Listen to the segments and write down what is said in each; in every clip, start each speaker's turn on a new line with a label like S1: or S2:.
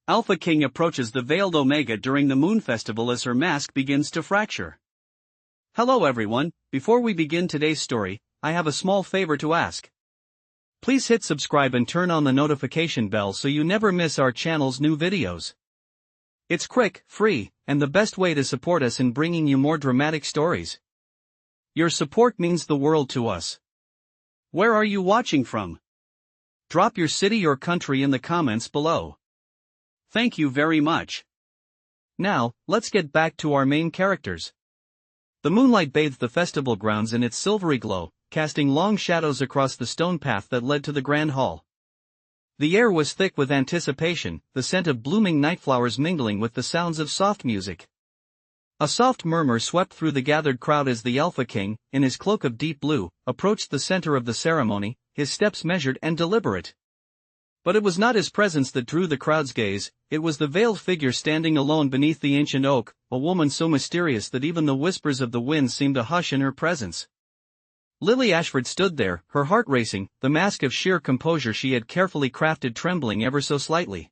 S1: Alpha King approaches the veiled Omega during the Moon Festival as her mask begins to fracture. Hello everyone, before we begin today's story, I have a small favor to ask. Please hit subscribe and turn on the notification bell so you never miss our channel's new videos. It's quick, free, and the best way to support us in bringing you more dramatic stories. Your support means the world to us. Where are you watching from? Drop your city or country in the comments below. Thank you very much. Now, let's get back to our main characters. The moonlight bathed the festival grounds in its silvery glow, casting long shadows across the stone path that led to the grand hall. The air was thick with anticipation, the scent of blooming nightflowers mingling with the sounds of soft music. A soft murmur swept through the gathered crowd as the Alpha King, in his cloak of deep blue, approached the center of the ceremony, his steps measured and deliberate. But it was not his presence that drew the crowd's gaze, it was the veiled figure standing alone beneath the ancient oak, a woman so mysterious that even the whispers of the wind seemed to hush in her presence. Lily Ashford stood there, her heart racing, the mask of sheer composure she had carefully crafted trembling ever so slightly.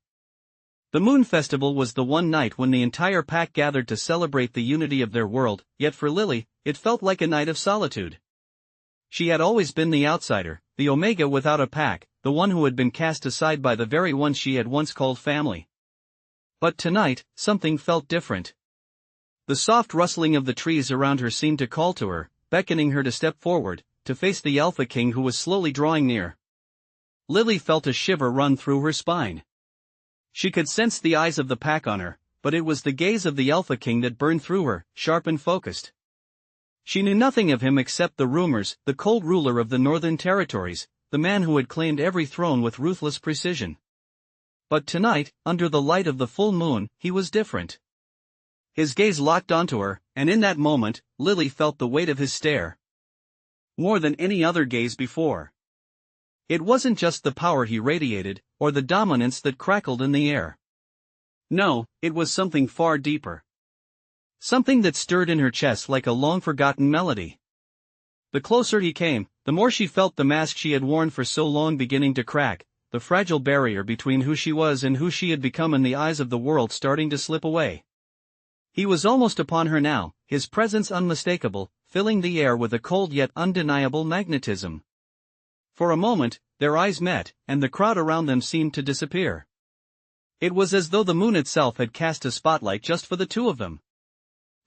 S1: The Moon Festival was the one night when the entire pack gathered to celebrate the unity of their world, yet for Lily, it felt like a night of solitude. She had always been the outsider, the Omega without a pack, the one who had been cast aside by the very ones she had once called family. But tonight, something felt different. The soft rustling of the trees around her seemed to call to her, beckoning her to step forward, to face the Alpha King who was slowly drawing near. Lily felt a shiver run through her spine. She could sense the eyes of the pack on her, but it was the gaze of the Alpha King that burned through her, sharp and focused. She knew nothing of him except the rumors, the cold ruler of the Northern Territories, the man who had claimed every throne with ruthless precision. But tonight, under the light of the full moon, he was different. His gaze locked onto her, and in that moment, Lily felt the weight of his stare. More than any other gaze before. It wasn't just the power he radiated, or the dominance that crackled in the air. No, it was something far deeper. Something that stirred in her chest like a long-forgotten melody. The closer he came, the more she felt the mask she had worn for so long beginning to crack, the fragile barrier between who she was and who she had become in the eyes of the world starting to slip away. He was almost upon her now, his presence unmistakable, filling the air with a cold yet undeniable magnetism. For a moment, their eyes met, and the crowd around them seemed to disappear. It was as though the moon itself had cast a spotlight just for the two of them.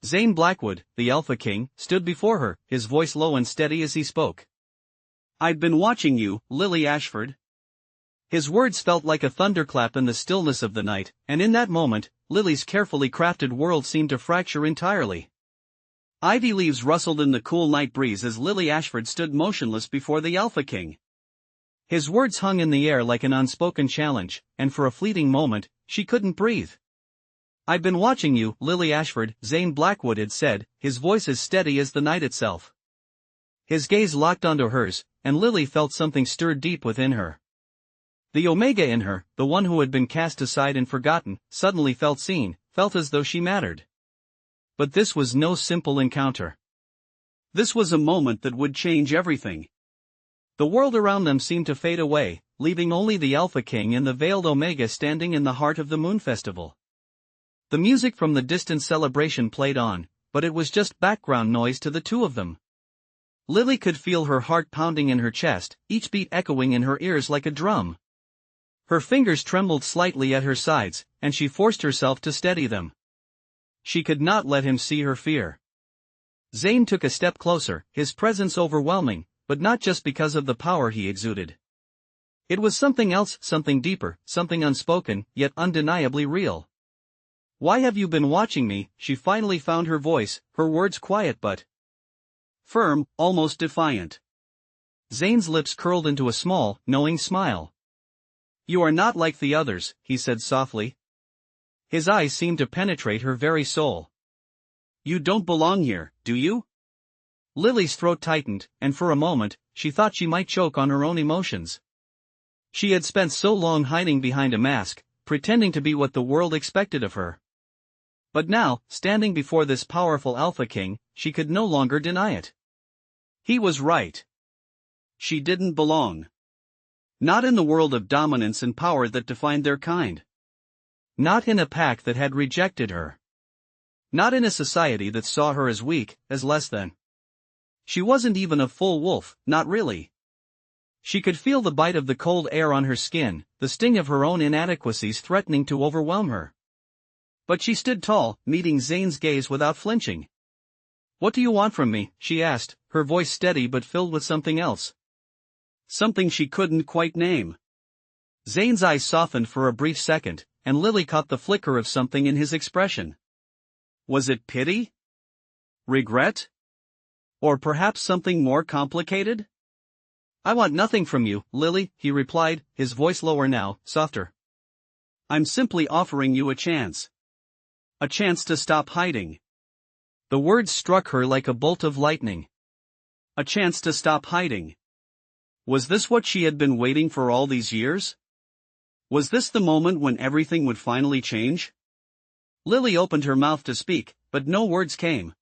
S1: Zane Blackwood, the Alpha King, stood before her, his voice low and steady as he spoke. "I've been watching you, Lily Ashford." His words felt like a thunderclap in the stillness of the night, and in that moment, Lily's carefully crafted world seemed to fracture entirely. Ivy leaves rustled in the cool night breeze as Lily Ashford stood motionless before the Alpha King. His words hung in the air like an unspoken challenge, and for a fleeting moment, she couldn't breathe. "I've been watching you, Lily Ashford," Zane Blackwood had said, his voice as steady as the night itself. His gaze locked onto hers, and Lily felt something stir deep within her. The Omega in her, the one who had been cast aside and forgotten, suddenly felt seen, felt as though she mattered. But this was no simple encounter. This was a moment that would change everything. The world around them seemed to fade away, leaving only the Alpha King and the veiled Omega standing in the heart of the Moon Festival. The music from the distant celebration played on, but it was just background noise to the two of them. Lily could feel her heart pounding in her chest, each beat echoing in her ears like a drum. Her fingers trembled slightly at her sides, and she forced herself to steady them. She could not let him see her fear. Zane took a step closer, his presence overwhelming, but not just because of the power he exuded. It was something else, something deeper, something unspoken, yet undeniably real. "Why have you been watching me?" She finally found her voice, her words quiet but firm, almost defiant. Zane's lips curled into a small, knowing smile. "You are not like the others," he said softly. His eyes seemed to penetrate her very soul. "You don't belong here, do you?" Lily's throat tightened, and for a moment, she thought she might choke on her own emotions. She had spent so long hiding behind a mask, pretending to be what the world expected of her. But now, standing before this powerful Alpha King, she could no longer deny it. He was right. She didn't belong. Not in the world of dominance and power that defined their kind. Not in a pack that had rejected her. Not in a society that saw her as weak, as less than. She wasn't even a full wolf, not really. She could feel the bite of the cold air on her skin, the sting of her own inadequacies threatening to overwhelm her. But she stood tall, meeting Zane's gaze without flinching. "What do you want from me?" she asked, her voice steady but filled with something else. Something she couldn't quite name. Zane's eyes softened for a brief second, and Lily caught the flicker of something in his expression. Was it pity? Regret? Or perhaps something more complicated? "I want nothing from you, Lily," he replied, his voice lower now, softer. "I'm simply offering you a chance. A chance to stop hiding." The words struck her like a bolt of lightning. A chance to stop hiding. Was this what she had been waiting for all these years? Was this the moment when everything would finally change? Lily opened her mouth to speak, but no words came.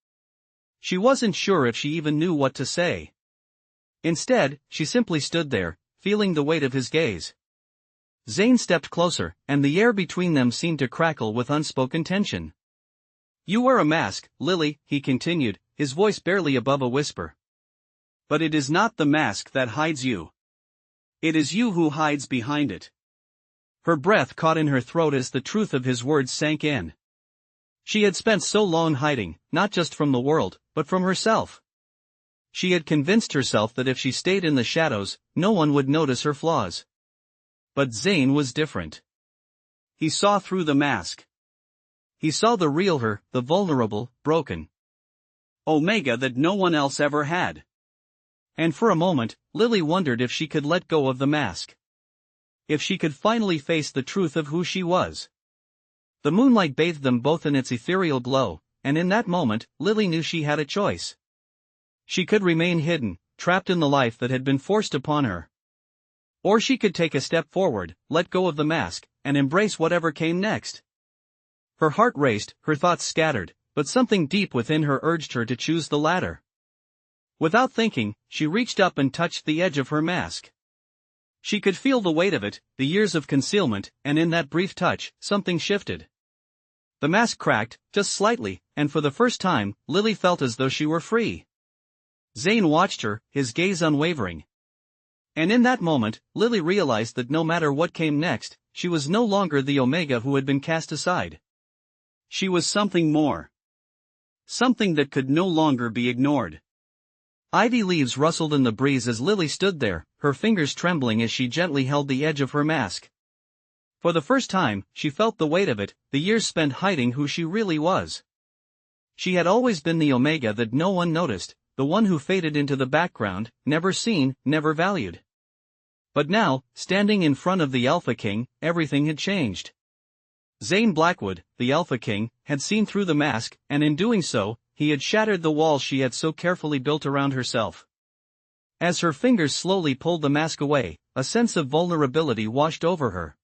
S1: She wasn't sure if she even knew what to say. Instead, she simply stood there, feeling the weight of his gaze. Zane stepped closer, and the air between them seemed to crackle with unspoken tension. "You wear a mask, Lily," he continued, his voice barely above a whisper. "But it is not the mask that hides you. It is you who hides behind it." Her breath caught in her throat as the truth of his words sank in. She had spent so long hiding, not just from the world, but from herself. She had convinced herself that if she stayed in the shadows, no one would notice her flaws. But Zane was different. He saw through the mask. He saw the real her, the vulnerable, broken Omega that no one else ever had. And for a moment, Lily wondered if she could let go of the mask. If she could finally face the truth of who she was. The moonlight bathed them both in its ethereal glow, and in that moment, Lily knew she had a choice. She could remain hidden, trapped in the life that had been forced upon her. Or she could take a step forward, let go of the mask, and embrace whatever came next. Her heart raced, her thoughts scattered, but something deep within her urged her to choose the latter. Without thinking, she reached up and touched the edge of her mask. She could feel the weight of it, the years of concealment, and in that brief touch, something shifted. The mask cracked, just slightly, and for the first time, Lily felt as though she were free. Zane watched her, his gaze unwavering. And in that moment, Lily realized that no matter what came next, she was no longer the Omega who had been cast aside. She was something more. Something that could no longer be ignored. Ivy leaves rustled in the breeze as Lily stood there, her fingers trembling as she gently held the edge of her mask. For the first time, she felt the weight of it, the years spent hiding who she really was. She had always been the Omega that no one noticed, the one who faded into the background, never seen, never valued. But now, standing in front of the Alpha King, everything had changed. Zane Blackwood, the Alpha King, had seen through the mask, and in doing so, he had shattered the walls she had so carefully built around herself. As her fingers slowly pulled the mask away, a sense of vulnerability washed over her.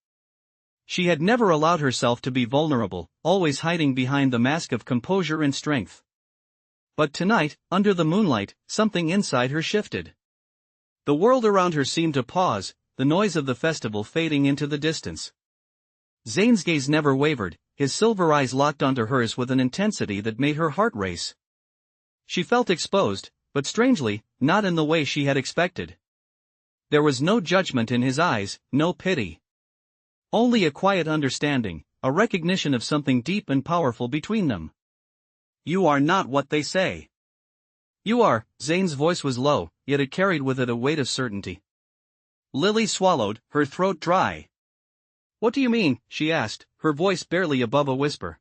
S1: She had never allowed herself to be vulnerable, always hiding behind the mask of composure and strength. But tonight, under the moonlight, something inside her shifted. The world around her seemed to pause, the noise of the festival fading into the distance. Zane's gaze never wavered, his silver eyes locked onto hers with an intensity that made her heart race. She felt exposed, but strangely, not in the way she had expected. There was no judgment in his eyes, no pity. Only a quiet understanding, a recognition of something deep and powerful between them. "You are not what they say." "You are," Zane's voice was low, yet it carried with it a weight of certainty. Lily swallowed, her throat dry. "What do you mean?" she asked, her voice barely above a whisper.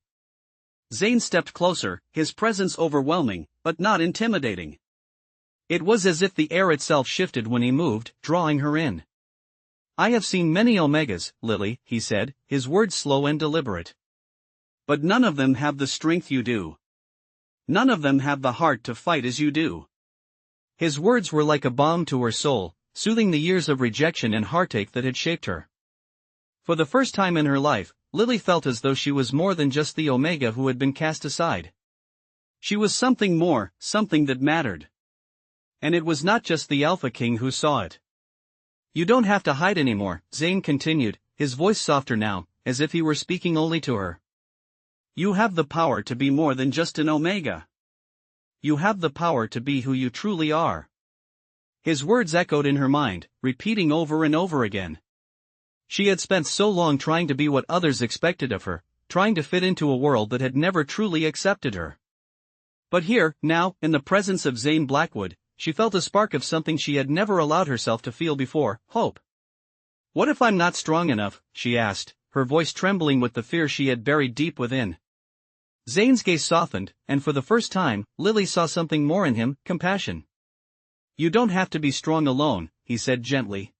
S1: Zane stepped closer, his presence overwhelming, but not intimidating. It was as if the air itself shifted when he moved, drawing her in. "I have seen many Omegas, Lily," he said, his words slow and deliberate. "But none of them have the strength you do. None of them have the heart to fight as you do." His words were like a balm to her soul, soothing the years of rejection and heartache that had shaped her. For the first time in her life, Lily felt as though she was more than just the Omega who had been cast aside. She was something more, something that mattered. And it was not just the Alpha King who saw it. "You don't have to hide anymore," Zane continued, his voice softer now, as if he were speaking only to her. You have the power to be more than just an Omega. You have the power to be who you truly are. His words echoed in her mind, repeating over and over again. She had spent so long trying to be what others expected of her, trying to fit into a world that had never truly accepted her. But here, now, in the presence of Zane Blackwood, she felt a spark of something she had never allowed herself to feel before: hope. What if I'm not strong enough? She asked, her voice trembling with the fear she had buried deep within. Zane's gaze softened, and for the first time, Lily saw something more in him: compassion. You don't have to be strong alone, he said gently.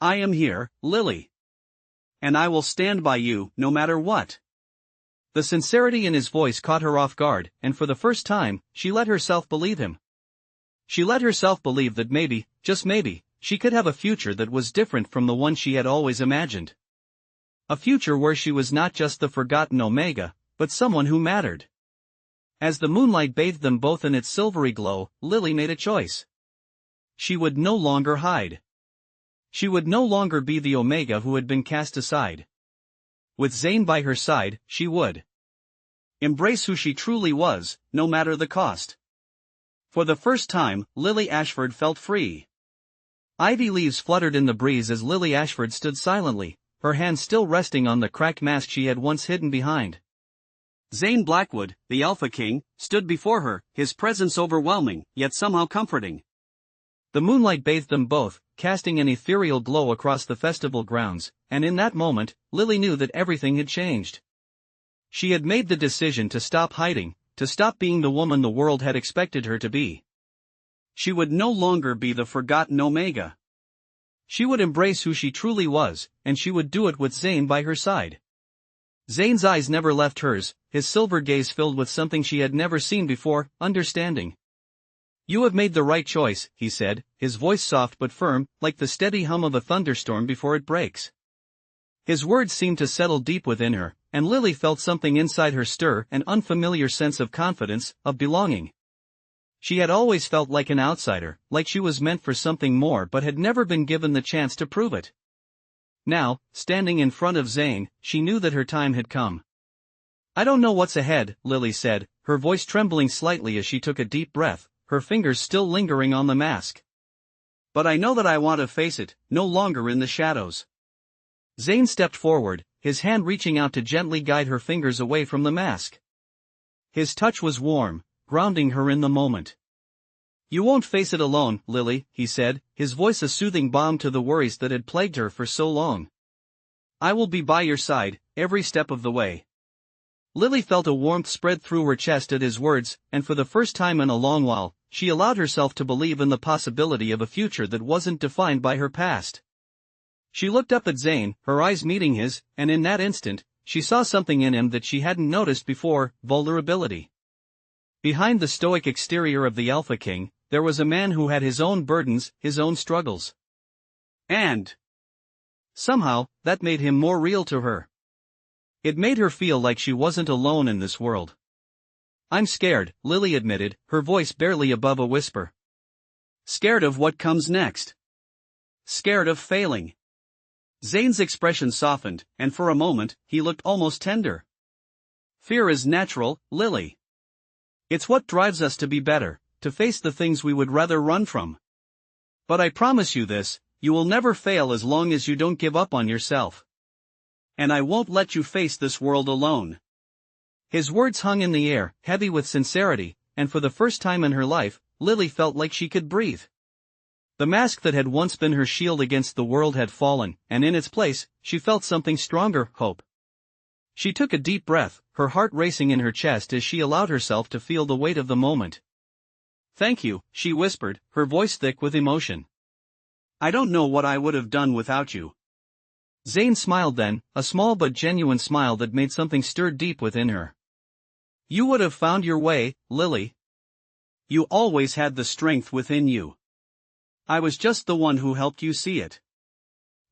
S1: I am here, Lily. And I will stand by you, no matter what. The sincerity in his voice caught her off guard, and for the first time, she let herself believe him. She let herself believe that maybe, just maybe, she could have a future that was different from the one she had always imagined. A future where she was not just the forgotten Omega, but someone who mattered. As the moonlight bathed them both in its silvery glow, Lily made a choice. She would no longer hide. She would no longer be the Omega who had been cast aside. With Zane by her side, she would embrace who she truly was, no matter the cost. For the first time, Lily Ashford felt free. Ivy leaves fluttered in the breeze as Lily Ashford stood silently, her hand still resting on the cracked mask she had once hidden behind. Zane Blackwood, the Alpha King, stood before her, his presence overwhelming, yet somehow comforting. The moonlight bathed them both, casting an ethereal glow across the festival grounds, and in that moment, Lily knew that everything had changed. She had made the decision to stop hiding, to stop being the woman the world had expected her to be. She would no longer be the forgotten Omega. She would embrace who she truly was, and she would do it with Zane by her side. Zane's eyes never left hers, his silver gaze filled with something she had never seen before: understanding. You have made the right choice, he said, his voice soft but firm, like the steady hum of a thunderstorm before it breaks. His words seemed to settle deep within her, and Lily felt something inside her stir, an unfamiliar sense of confidence, of belonging. She had always felt like an outsider, like she was meant for something more but had never been given the chance to prove it. Now, standing in front of Zane, she knew that her time had come. I don't know what's ahead, Lily said, her voice trembling slightly as she took a deep breath, her fingers still lingering on the mask. But I know that I want to face it, no longer in the shadows. Zane stepped forward, his hand reaching out to gently guide her fingers away from the mask. His touch was warm, grounding her in the moment. You won't face it alone, Lily, he said, his voice a soothing balm to the worries that had plagued her for so long. I will be by your side, every step of the way. Lily felt a warmth spread through her chest at his words, and for the first time in a long while, she allowed herself to believe in the possibility of a future that wasn't defined by her past. She looked up at Zane, her eyes meeting his, and in that instant, she saw something in him that she hadn't noticed before: vulnerability. Behind the stoic exterior of the Alpha King, there was a man who had his own burdens, his own struggles. And somehow, that made him more real to her. It made her feel like she wasn't alone in this world. I'm scared, Lily admitted, her voice barely above a whisper. Scared of what comes next. Scared of failing. Zane's expression softened, and for a moment, he looked almost tender. Fear is natural, Lily. It's what drives us to be better, to face the things we would rather run from. But I promise you this, you will never fail as long as you don't give up on yourself. And I won't let you face this world alone. His words hung in the air, heavy with sincerity, and for the first time in her life, Lily felt like she could breathe. The mask that had once been her shield against the world had fallen, and in its place, she felt something stronger: hope. She took a deep breath, her heart racing in her chest as she allowed herself to feel the weight of the moment. Thank you, she whispered, her voice thick with emotion. I don't know what I would have done without you. Zane smiled then, a small but genuine smile that made something stir deep within her. You would have found your way, Lily. You always had the strength within you. I was just the one who helped you see it.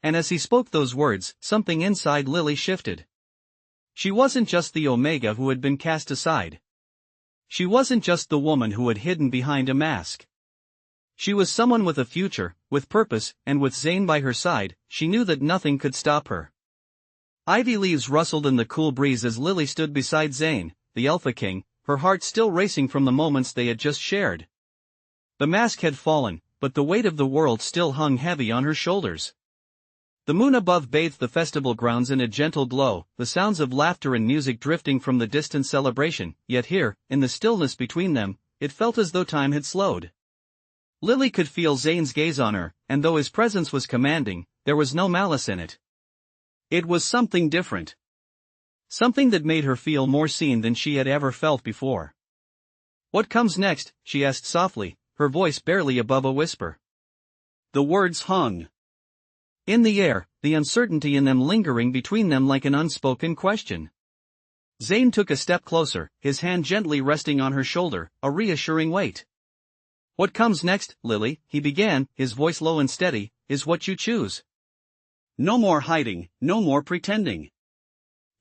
S1: And as he spoke those words, something inside Lily shifted. She wasn't just the Omega who had been cast aside. She wasn't just the woman who had hidden behind a mask. She was someone with a future, with purpose, and with Zane by her side, she knew that nothing could stop her. Ivy leaves rustled in the cool breeze as Lily stood beside Zane, the Alpha King, her heart still racing from the moments they had just shared. The mask had fallen, but the weight of the world still hung heavy on her shoulders. The moon above bathed the festival grounds in a gentle glow, the sounds of laughter and music drifting from the distant celebration, yet here, in the stillness between them, it felt as though time had slowed. Lily could feel Zane's gaze on her, and though his presence was commanding, there was no malice in it. It was something different. Something that made her feel more seen than she had ever felt before. "What comes next?" she asked softly, her voice barely above a whisper. The words hung in the air, the uncertainty in them lingering between them like an unspoken question. Zane took a step closer, his hand gently resting on her shoulder, a reassuring weight. "What comes next, Lily," he began, his voice low and steady, "is what you choose. No more hiding, no more pretending.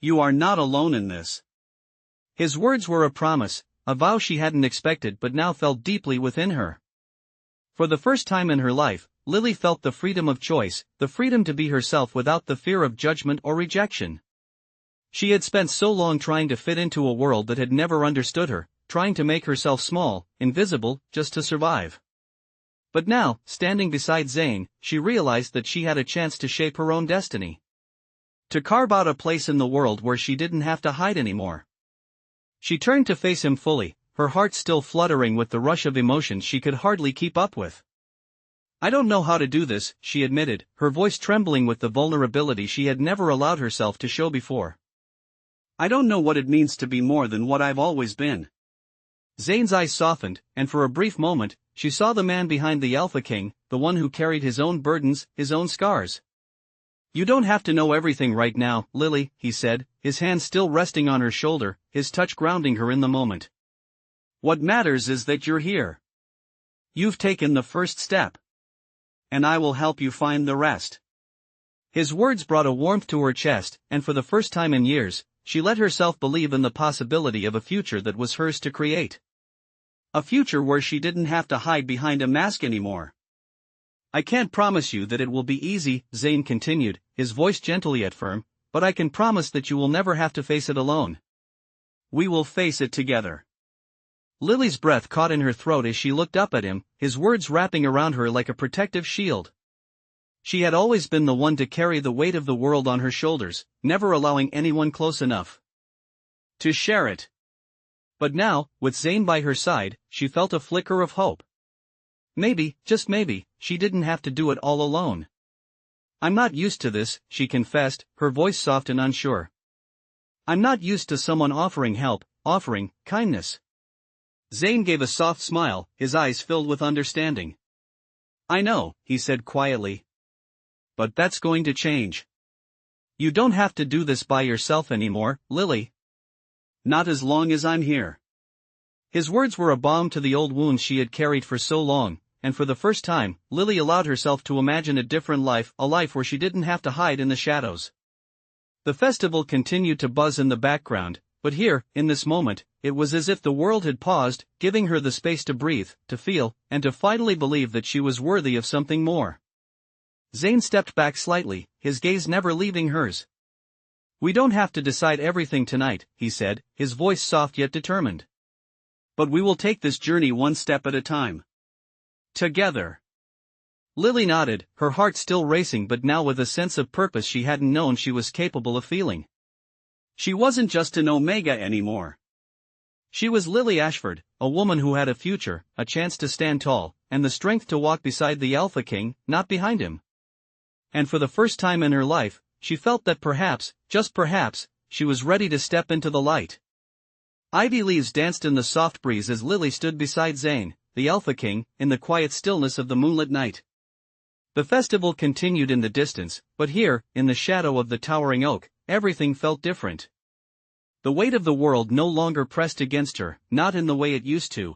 S1: You are not alone in this." His words were a promise, a vow she hadn't expected but now felt deeply within her. For the first time in her life, Lily felt the freedom of choice, the freedom to be herself without the fear of judgment or rejection. She had spent so long trying to fit into a world that had never understood her, trying to make herself small, invisible, just to survive. But now, standing beside Zane, she realized that she had a chance to shape her own destiny. To carve out a place in the world where she didn't have to hide anymore. She turned to face him fully, her heart still fluttering with the rush of emotions she could hardly keep up with. "I don't know how to do this," she admitted, her voice trembling with the vulnerability she had never allowed herself to show before. "I don't know what it means to be more than what I've always been." Zane's eyes softened, and for a brief moment, she saw the man behind the Alpha King, the one who carried his own burdens, his own scars. "You don't have to know everything right now, Lily," he said, his hand still resting on her shoulder, his touch grounding her in the moment. "What matters is that you're here. You've taken the first step. And I will help you find the rest." His words brought a warmth to her chest, and for the first time in years, she let herself believe in the possibility of a future that was hers to create. A future where she didn't have to hide behind a mask anymore. "I can't promise you that it will be easy," Zane continued, his voice gentle yet firm, "but I can promise that you will never have to face it alone. We will face it together." Lily's breath caught in her throat as she looked up at him, his words wrapping around her like a protective shield. She had always been the one to carry the weight of the world on her shoulders, never allowing anyone close enough to share it. But now, with Zane by her side, she felt a flicker of hope. Maybe, just maybe, she didn't have to do it all alone. "I'm not used to this," she confessed, her voice soft and unsure. "I'm not used to someone offering help, offering kindness." Zane gave a soft smile, his eyes filled with understanding. "I know," he said quietly. "But that's going to change. You don't have to do this by yourself anymore, Lily. Not as long as I'm here." His words were a balm to the old wounds she had carried for so long, and for the first time, Lily allowed herself to imagine a different life, a life where she didn't have to hide in the shadows. The festival continued to buzz in the background, but here, in this moment, it was as if the world had paused, giving her the space to breathe, to feel, and to finally believe that she was worthy of something more. Zane stepped back slightly, his gaze never leaving hers. "We don't have to decide everything tonight," he said, his voice soft yet determined. "But we will take this journey one step at a time. Together." Lily nodded, her heart still racing but now with a sense of purpose she hadn't known she was capable of feeling. She wasn't just an Omega anymore. She was Lily Ashford, a woman who had a future, a chance to stand tall, and the strength to walk beside the Alpha King, not behind him. And for the first time in her life, she felt that perhaps, just perhaps, she was ready to step into the light. Ivy leaves danced in the soft breeze as Lily stood beside Zane, the Alpha King, in the quiet stillness of the moonlit night. The festival continued in the distance, but here, in the shadow of the towering oak, everything felt different. The weight of the world no longer pressed against her, not in the way it used to.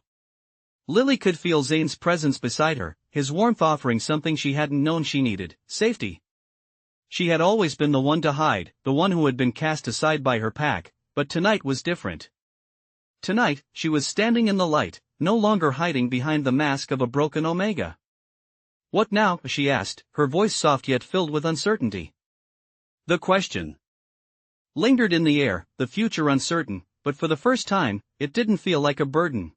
S1: Lily could feel Zane's presence beside her, his warmth offering something she hadn't known she needed, safety. She had always been the one to hide, the one who had been cast aside by her pack, but tonight was different. Tonight, she was standing in the light, no longer hiding behind the mask of a broken Omega. "What now?" she asked, her voice soft yet filled with uncertainty. The question lingered in the air, the future uncertain, but for the first time, it didn't feel like a burden.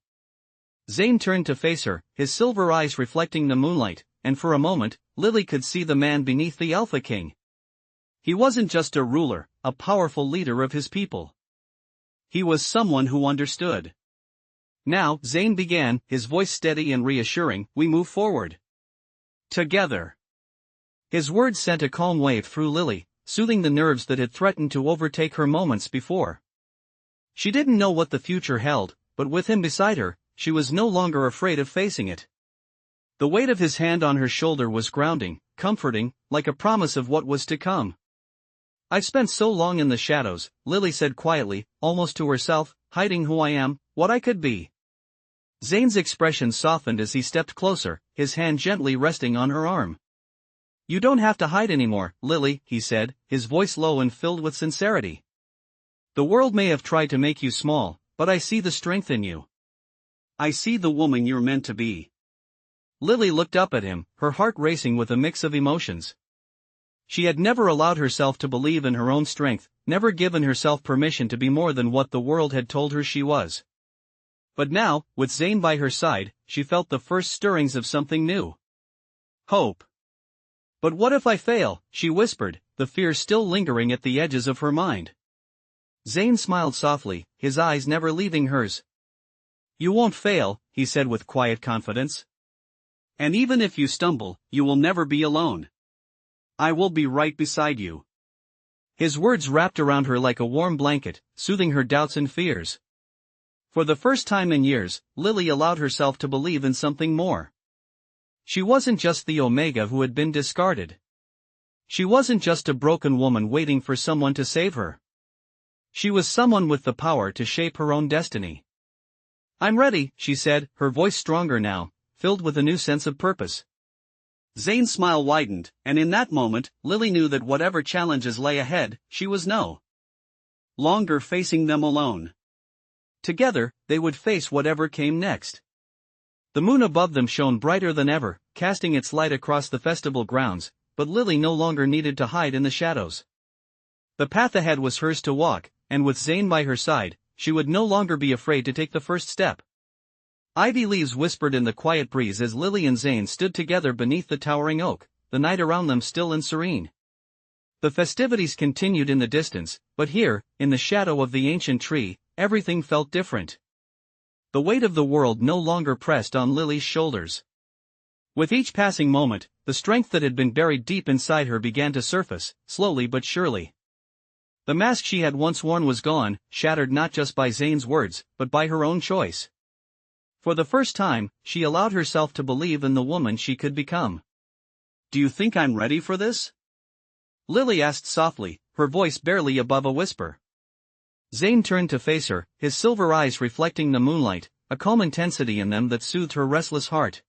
S1: Zane turned to face her, his silver eyes reflecting the moonlight, and for a moment, Lily could see the man beneath the Alpha King. He wasn't just a ruler, a powerful leader of his people. He was someone who understood. Now, Zane began, his voice steady and reassuring, we move forward. Together. His words sent a calm wave through Lily, soothing the nerves that had threatened to overtake her moments before. She didn't know what the future held, but with him beside her, she was no longer afraid of facing it. The weight of his hand on her shoulder was grounding, comforting, like a promise of what was to come. I've spent so long in the shadows, Lily said quietly, almost to herself, hiding who I am, what I could be. Zane's expression softened as he stepped closer, his hand gently resting on her arm. You don't have to hide anymore, Lily, he said, his voice low and filled with sincerity. The world may have tried to make you small, but I see the strength in you. I see the woman you're meant to be. Lily looked up at him, her heart racing with a mix of emotions. She had never allowed herself to believe in her own strength, never given herself permission to be more than what the world had told her she was. But now, with Zane by her side, she felt the first stirrings of something new. Hope. But what if I fail, she whispered, the fear still lingering at the edges of her mind. Zane smiled softly, his eyes never leaving hers. You won't fail, he said with quiet confidence. And even if you stumble, you will never be alone. I will be right beside you. His words wrapped around her like a warm blanket, soothing her doubts and fears. For the first time in years, Lily allowed herself to believe in something more. She wasn't just the Omega who had been discarded. She wasn't just a broken woman waiting for someone to save her. She was someone with the power to shape her own destiny. I'm ready, she said, her voice stronger now, filled with a new sense of purpose. Zane's smile widened, and in that moment, Lily knew that whatever challenges lay ahead, she was no longer facing them alone. Together, they would face whatever came next. The moon above them shone brighter than ever, casting its light across the festival grounds, but Lily no longer needed to hide in the shadows. The path ahead was hers to walk, and with Zane by her side, she would no longer be afraid to take the first step. Ivy leaves whispered in the quiet breeze as Lily and Zane stood together beneath the towering oak, the night around them still and serene. The festivities continued in the distance, but here, in the shadow of the ancient tree, everything felt different. The weight of the world no longer pressed on Lily's shoulders. With each passing moment, the strength that had been buried deep inside her began to surface, slowly but surely. The mask she had once worn was gone, shattered not just by Zane's words, but by her own choice. For the first time, she allowed herself to believe in the woman she could become. Do you think I'm ready for this? Lily asked softly, her voice barely above a whisper. Zane turned to face her, his silver eyes reflecting the moonlight, a calm intensity in them that soothed her restless heart.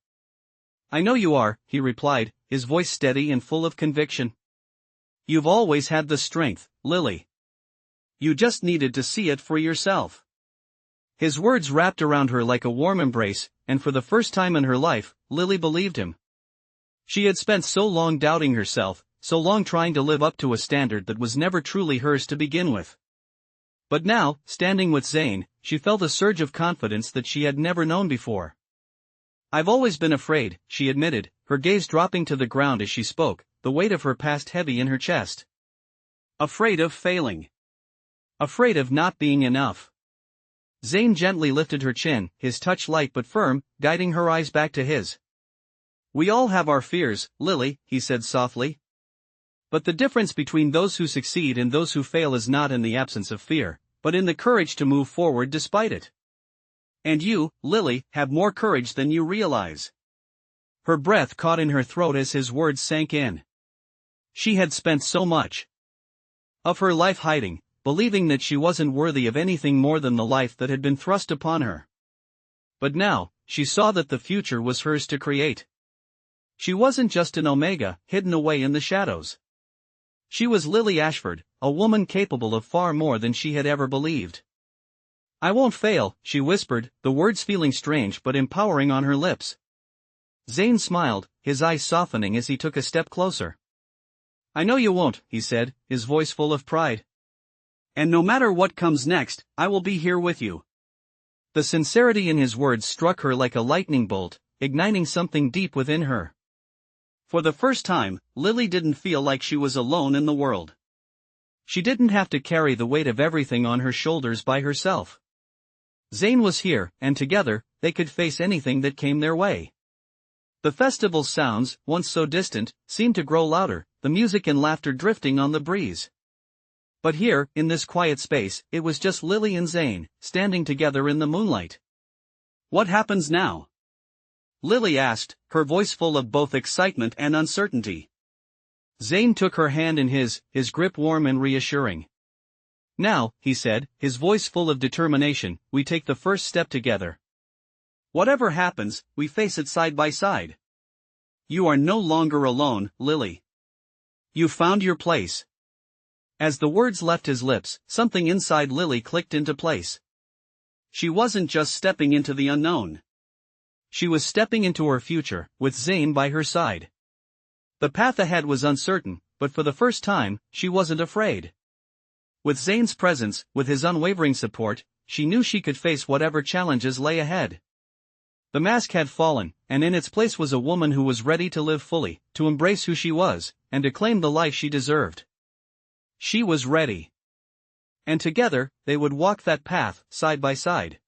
S1: I know you are, he replied, his voice steady and full of conviction. You've always had the strength, Lily. You just needed to see it for yourself. His words wrapped around her like a warm embrace, and for the first time in her life, Lily believed him. She had spent so long doubting herself, so long trying to live up to a standard that was never truly hers to begin with. But now, standing with Zane, she felt a surge of confidence that she had never known before. I've always been afraid, she admitted, her gaze dropping to the ground as she spoke, the weight of her past heavy in her chest. Afraid of failing. Afraid of not being enough. Zane gently lifted her chin, his touch light but firm, guiding her eyes back to his. We all have our fears, Lily, he said softly. But the difference between those who succeed and those who fail is not in the absence of fear, but in the courage to move forward despite it. And you, Lily, have more courage than you realize. Her breath caught in her throat as his words sank in. She had spent so much of her life hiding, believing that she wasn't worthy of anything more than the life that had been thrust upon her. But now, she saw that the future was hers to create. She wasn't just an Omega, hidden away in the shadows. She was Lily Ashford, a woman capable of far more than she had ever believed. I won't fail, she whispered, the words feeling strange but empowering on her lips. Zane smiled, his eyes softening as he took a step closer. I know you won't, he said, his voice full of pride. And no matter what comes next, I will be here with you. The sincerity in his words struck her like a lightning bolt, igniting something deep within her. For the first time, Lily didn't feel like she was alone in the world. She didn't have to carry the weight of everything on her shoulders by herself. Zane was here, and together, they could face anything that came their way. The festival's sounds, once so distant, seemed to grow louder, the music and laughter drifting on the breeze. But here, in this quiet space, it was just Lily and Zane, standing together in the moonlight. What happens now? Lily asked, her voice full of both excitement and uncertainty. Zane took her hand in his grip warm and reassuring. Now, he said, his voice full of determination, we take the first step together. Whatever happens, we face it side by side. You are no longer alone, Lily. You found your place. As the words left his lips, something inside Lily clicked into place. She wasn't just stepping into the unknown. She was stepping into her future, with Zane by her side. The path ahead was uncertain, but for the first time, she wasn't afraid. With Zane's presence, with his unwavering support, she knew she could face whatever challenges lay ahead. The mask had fallen, and in its place was a woman who was ready to live fully, to embrace who she was, and to claim the life she deserved. She was ready. And together, they would walk that path, side by side.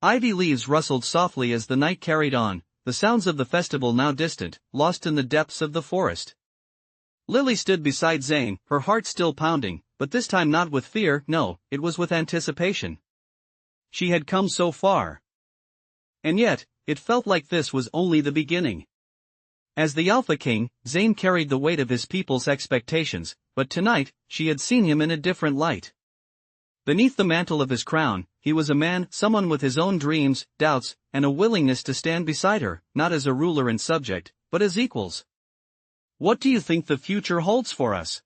S1: Ivy leaves rustled softly as the night carried on, the sounds of the festival now distant, lost in the depths of the forest. Lily stood beside Zane, her heart still pounding, but this time not with fear, no, it was with anticipation. She had come so far. And yet, it felt like this was only the beginning. As the Alpha King, Zane carried the weight of his people's expectations, but tonight, she had seen him in a different light. Beneath the mantle of his crown, he was a man, someone with his own dreams, doubts, and a willingness to stand beside her, not as a ruler and subject, but as equals. What do you think the future holds for us?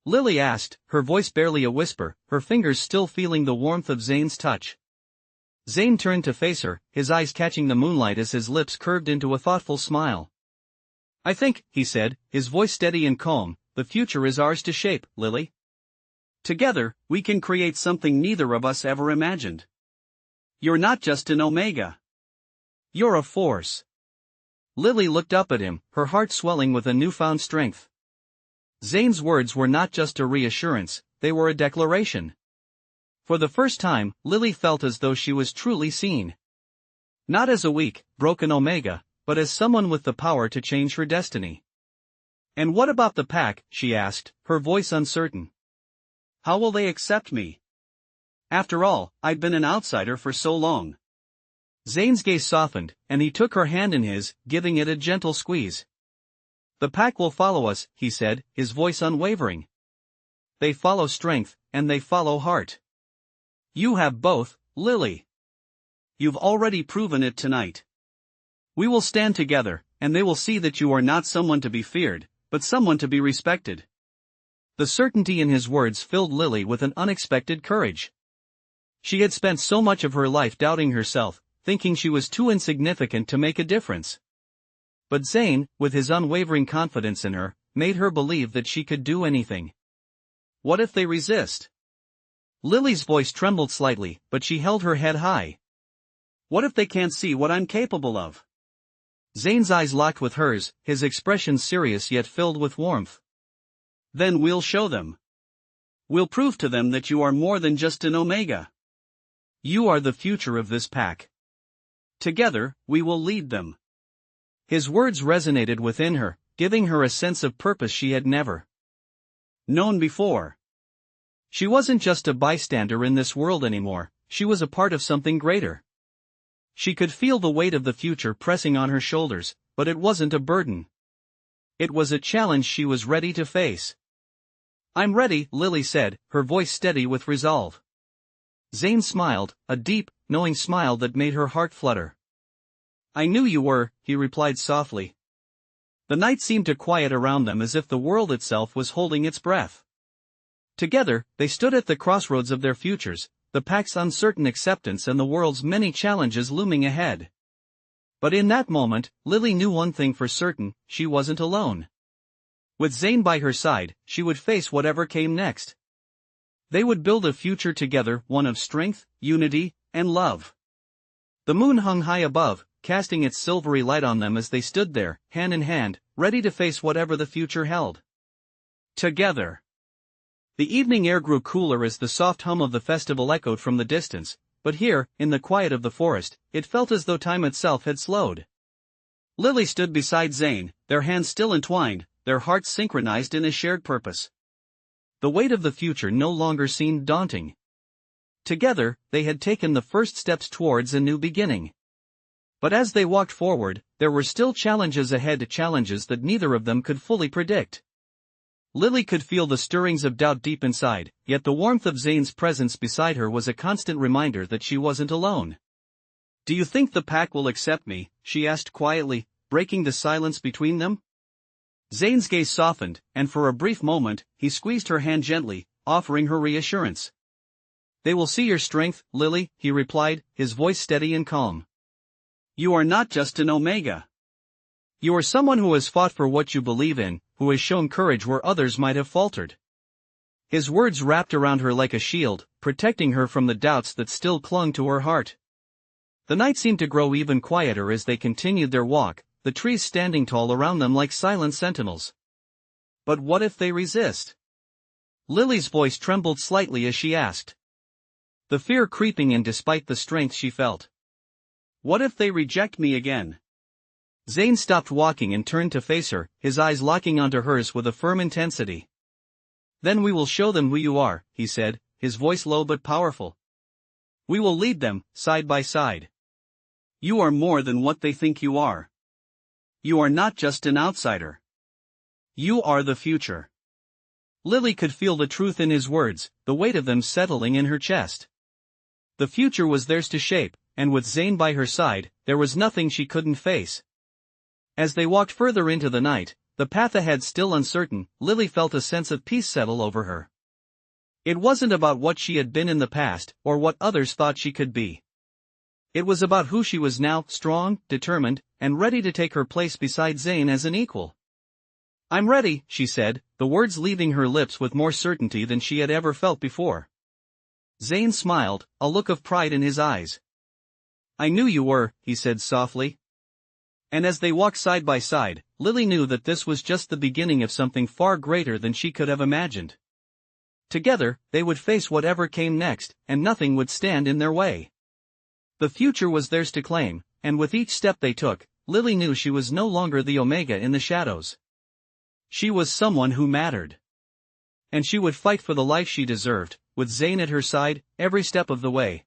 S1: Lily asked, her voice barely a whisper, her fingers still feeling the warmth of Zane's touch. Zane turned to face her, his eyes catching the moonlight as his lips curved into a thoughtful smile. I think, he said, his voice steady and calm, the future is ours to shape, Lily. Together, we can create something neither of us ever imagined. You're not just an Omega. You're a force. Lily looked up at him, her heart swelling with a newfound strength. Zane's words were not just a reassurance, they were a declaration. For the first time, Lily felt as though she was truly seen. Not as a weak, broken Omega, but as someone with the power to change her destiny. And what about the pack, she asked, her voice uncertain. How will they accept me? After all, I've been an outsider for so long. Zane's gaze softened, and he took her hand in his, giving it a gentle squeeze. The pack will follow us, he said, his voice unwavering. They follow strength, and they follow heart. You have both, Lily. You've already proven it tonight. We will stand together, and they will see that you are not someone to be feared, but someone to be respected. The certainty in his words filled Lily with an unexpected courage. She had spent so much of her life doubting herself, thinking she was too insignificant to make a difference. But Zane, with his unwavering confidence in her, made her believe that she could do anything. What if they resist? Lily's voice trembled slightly, but she held her head high. What if they can't see what I'm capable of? Zane's eyes locked with hers, his expression serious yet filled with warmth. Then we'll show them. We'll prove to them that you are more than just an Omega. You are the future of this pack. Together, we will lead them. His words resonated within her, giving her a sense of purpose she had never known before. She wasn't just a bystander in this world anymore, she was a part of something greater. She could feel the weight of the future pressing on her shoulders, but it wasn't a burden. It was a challenge she was ready to face. I'm ready, Lily said, her voice steady with resolve. Zane smiled, a deep, knowing smile that made her heart flutter. I knew you were, he replied softly. The night seemed to quiet around them as if the world itself was holding its breath. Together, they stood at the crossroads of their futures, the pack's uncertain acceptance and the world's many challenges looming ahead. But in that moment, Lily knew one thing for certain, she wasn't alone. With Zane by her side, she would face whatever came next. They would build a future together, one of strength, unity, and love. The moon hung high above, casting its silvery light on them as they stood there, hand in hand, ready to face whatever the future held. Together. The evening air grew cooler as the soft hum of the festival echoed from the distance, but here, in the quiet of the forest, it felt as though time itself had slowed. Lily stood beside Zane, their hands still entwined, their hearts synchronized in a shared purpose. The weight of the future no longer seemed daunting. Together, they had taken the first steps towards a new beginning. But as they walked forward, there were still challenges ahead, challenges that neither of them could fully predict. Lily could feel the stirrings of doubt deep inside, yet the warmth of Zane's presence beside her was a constant reminder that she wasn't alone. "Do you think the pack will accept me?" she asked quietly, breaking the silence between them. Zane's gaze softened, and for a brief moment, he squeezed her hand gently, offering her reassurance. "They will see your strength, Lily," he replied, his voice steady and calm. "You are not just an Omega. You are someone who has fought for what you believe in, who has shown courage where others might have faltered." His words wrapped around her like a shield, protecting her from the doubts that still clung to her heart. The night seemed to grow even quieter as they continued their walk, the trees standing tall around them like silent sentinels. "But what if they resist?" Lily's voice trembled slightly as she asked. The fear creeping in despite the strength she felt. "What if they reject me again?" Zane stopped walking and turned to face her, his eyes locking onto hers with a firm intensity. "Then we will show them who you are," he said, his voice low but powerful. "We will lead them, side by side. You are more than what they think you are. You are not just an outsider. You are the future." Lily could feel the truth in his words, the weight of them settling in her chest. The future was theirs to shape, and with Zane by her side, there was nothing she couldn't face. As they walked further into the night, the path ahead still uncertain, Lily felt a sense of peace settle over her. It wasn't about what she had been in the past, or what others thought she could be. It was about who she was now, strong, determined, and ready to take her place beside Zane as an equal. "I'm ready," she said, the words leaving her lips with more certainty than she had ever felt before. Zane smiled, a look of pride in his eyes. "I knew you were," he said softly. And as they walked side by side, Lily knew that this was just the beginning of something far greater than she could have imagined. Together, they would face whatever came next, and nothing would stand in their way. The future was theirs to claim, and with each step they took, Lily knew she was no longer the Omega in the shadows. She was someone who mattered. And she would fight for the life she deserved, with Zane at her side, every step of the way.